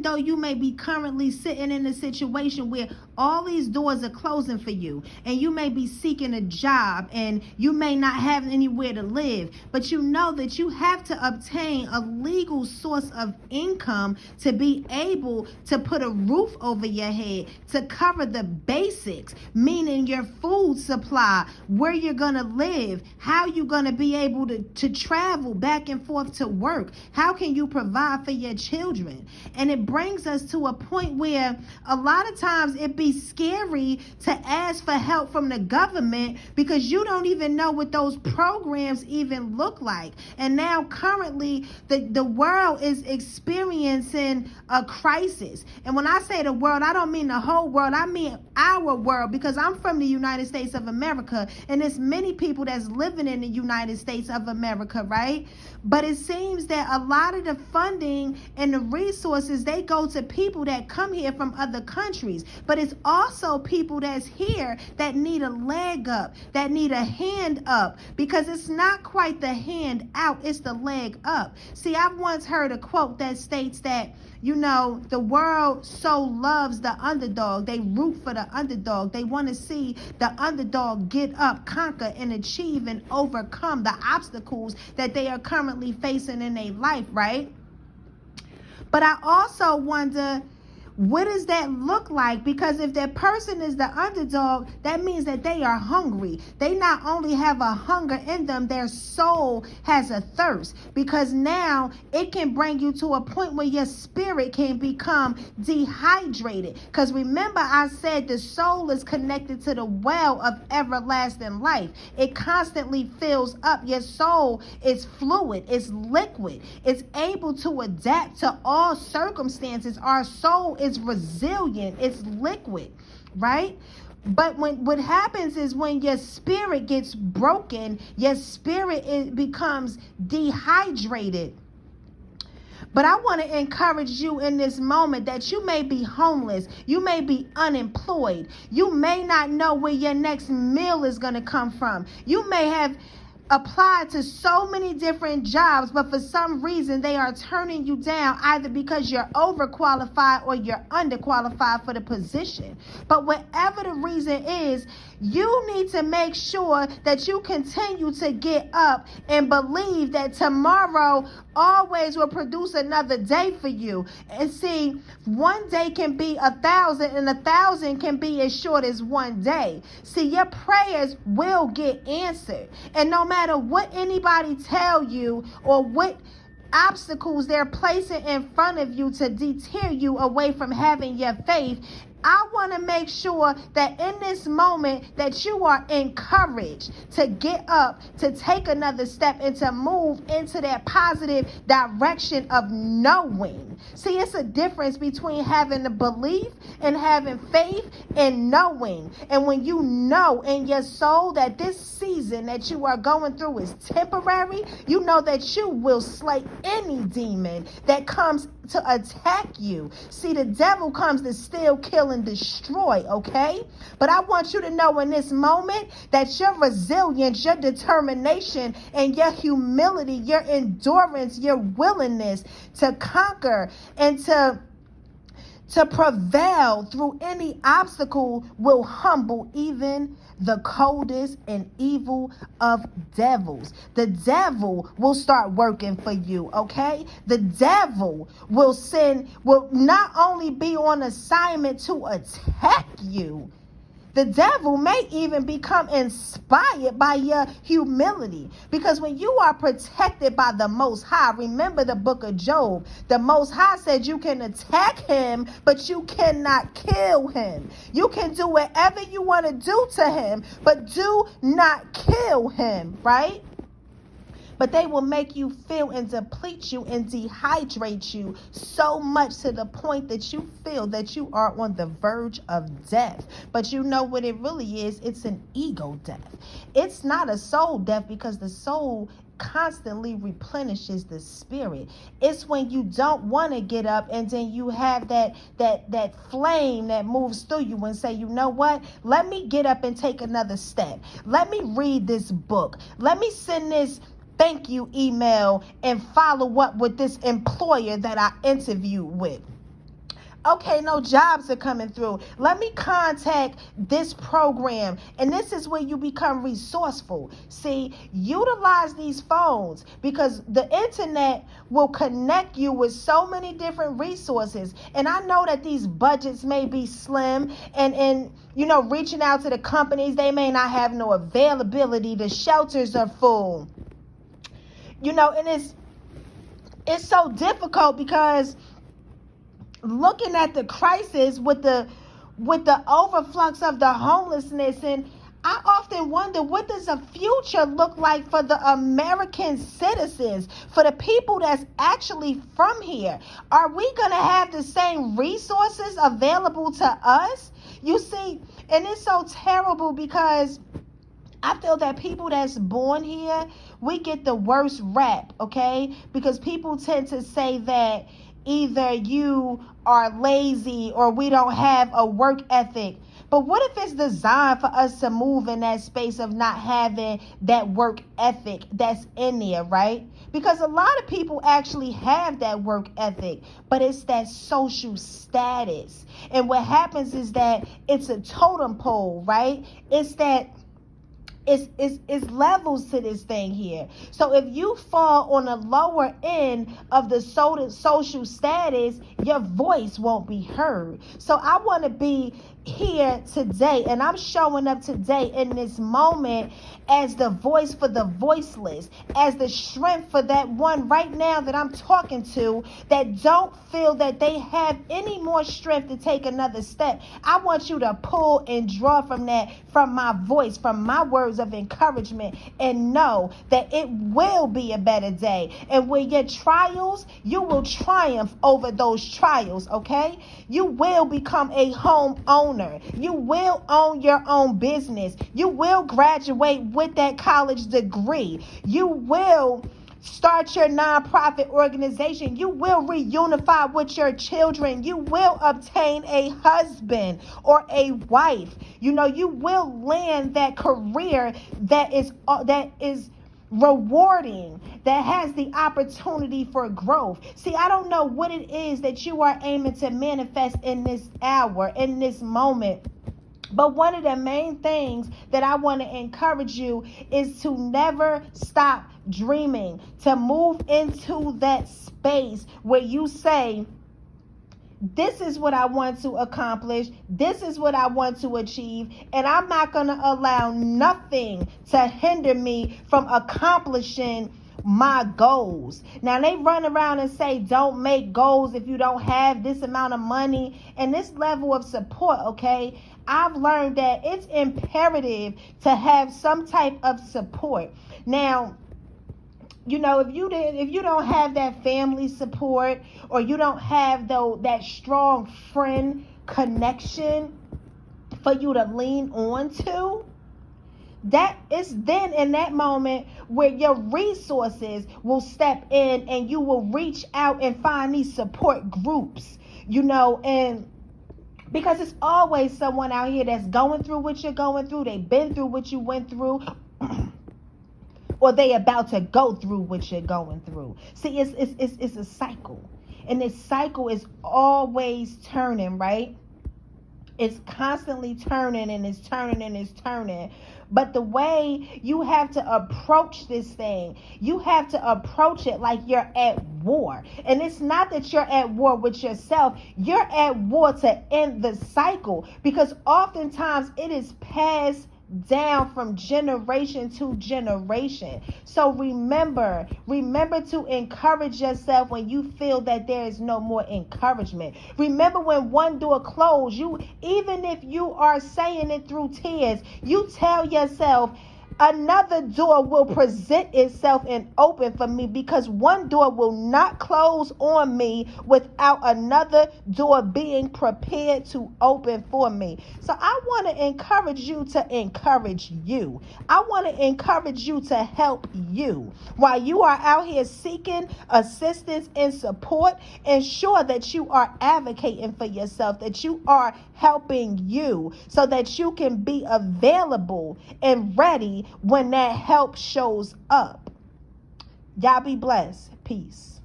though you may be currently sitting in a situation where all these doors are closing for you, and you may be seeking a job, and you may not have anywhere to live, but you know that you have to obtain a legal source of income to be able to put a roof over your head, to cover the basics, meaning your food supply, where you're gonna live, how you're gonna be able to travel back and forth to work, how can you provide for your children. And it brings us to a point where a lot of times it be scary to ask for help from the government, because you don't even know what those programs even look like. And now currently the world is experiencing a crisis. And when I say the world, I don't mean the whole world, I mean our world, because I'm from the United States of America, and there's many people that's living in the United States of America, right? But it seems that a lot of the funding and the resources, they go to people that come here from other countries. But it's also people that's here that need a leg up, that need a hand up, because it's not quite the hand out, it's the leg up. See, I've once heard a quote that states that, you know, the world so loves the underdog. They root for the underdog. They want to see the underdog get up, conquer, and achieve and overcome the obstacles that they are currently facing in their life, right? But I also wonder, what does that look like? Because if that person is the underdog, that means that they are hungry. They not only have a hunger in them, their soul has a thirst. Because now it can bring you to a point where your spirit can become dehydrated. Because remember, I said the soul is connected to the well of everlasting life. It constantly fills up. Your soul is fluid, it's liquid, it's able to adapt to all circumstances. Our soul is resilient, it's liquid, right? But what happens is when your spirit gets broken, your spirit becomes dehydrated. But I want to encourage you in this moment that you may be homeless, you may be unemployed, you may not know where your next meal is going to come from. You may have applied to so many different jobs, but for some reason they are turning you down, either because you're overqualified or you're underqualified for the position. But whatever the reason is, you need to make sure that you continue to get up and believe that tomorrow always will produce another day for you. And see, one day can be 1,000, and 1,000 can be as short as one day. See, your prayers will get answered. And no matter what anybody tell you or what obstacles they're placing in front of you to deter you away from having your faith, I want to make sure that in this moment that you are encouraged to get up, to take another step, and to move into that positive direction of knowing. See, it's a difference between having the belief and having faith and knowing. And when you know in your soul that this season that you are going through is temporary, you know that you will slay any demon that comes to attack you. See, the devil comes to steal, kill, and destroy, okay? But I want you to know in this moment that your resilience, your determination, and your humility, your endurance, your willingness to conquer and to prevail through any obstacle will humble even the coldest and evil of devils. The devil will start working for you, okay? The devil will not only be on assignment to attack you, the devil may even become inspired by your humility. Because when you are protected by the Most High, remember the book of Job, the Most High said you can attack him, but you cannot kill him. You can do whatever you want to do to him, but do not kill him, right? But they will make you feel and deplete you and dehydrate you so much to the point that you feel that you are on the verge of death. But you know what it really is? It's an ego death. It's not a soul death, because the soul constantly replenishes the spirit. It's when you don't want to get up, and then you have that flame that moves through you and say, you know what? Let me get up and take another step. Let me read this book. Let me send this thank you email and follow up with this employer that I interviewed with. Okay, no jobs are coming through. Let me contact this program. And this is where you become resourceful. See, utilize these phones because the internet will connect you with so many different resources. And I know that these budgets may be slim and reaching out to the companies, they may not have no availability. The shelters are full. And it's so difficult because looking at the crisis with the overflux of the homelessness, and I often wonder, what does a future look like for the American citizens, for the people that's actually from here? Are we going to have the same resources available to us? You see, and it's so terrible because I feel that people that's born here, we get the worst rap, okay? Because people tend to say that either you are lazy or we don't have a work ethic. But what if it's designed for us to move in that space of not having that work ethic that's in there, right? Because a lot of people actually have that work ethic, but it's that social status. And what happens is that it's a totem pole, right? It's that it's levels to this thing here. So if you fall on the lower end of the social status, your voice won't be heard. So I want to be here today, and I'm showing up today in this moment as the voice for the voiceless, as the strength for that one right now that I'm talking to that don't feel that they have any more strength to take another step. I want you to pull and draw from that, from my voice, from my words of encouragement, and know that it will be a better day. And with your trials, you will triumph over those trials, okay? You will become a home owner. You will own your own business. You will graduate with that college degree. You will start your nonprofit organization. You will reunify with your children. You will obtain a husband or a wife. You will land that career that is rewarding, that has the opportunity for growth. See, I don't know what it is that you are aiming to manifest in this hour, in this moment. But one of the main things that I want to encourage you is to never stop dreaming, to move into that space where you say, this is what I want to accomplish. This is what I want to achieve. And I'm not going to allow nothing to hinder me from accomplishing my goals. Now, they run around and say, don't make goals if you don't have this amount of money and this level of support, okay? I've learned that it's imperative to have some type of support. Now, if you don't have that family support, or you don't have that strong friend connection for you to lean on to, that is then in that moment where your resources will step in and you will reach out and find these support groups, and because it's always someone out here that's going through what you're going through. They've been through what you went through. Or they about to go through what you're going through. See, it's a cycle. And this cycle is always turning, right? It's constantly turning and it's turning and it's turning. But the way you have to approach this thing, you have to approach it like you're at war. And it's not that you're at war with yourself. You're at war to end the cycle, because oftentimes it is passed down from generation to generation. So remember to encourage yourself when you feel that there is no more encouragement. Remember, when one door closed, even if you are saying it through tears, you tell yourself, another door will present itself and open for me, because one door will not close on me without another door being prepared to open for me. So I want to encourage you to encourage you. I want to encourage you to help you. While you are out here seeking assistance and support, ensure that you are advocating for yourself, that you are helping you so that you can be available and ready when that help shows up. Y'all be blessed. Peace.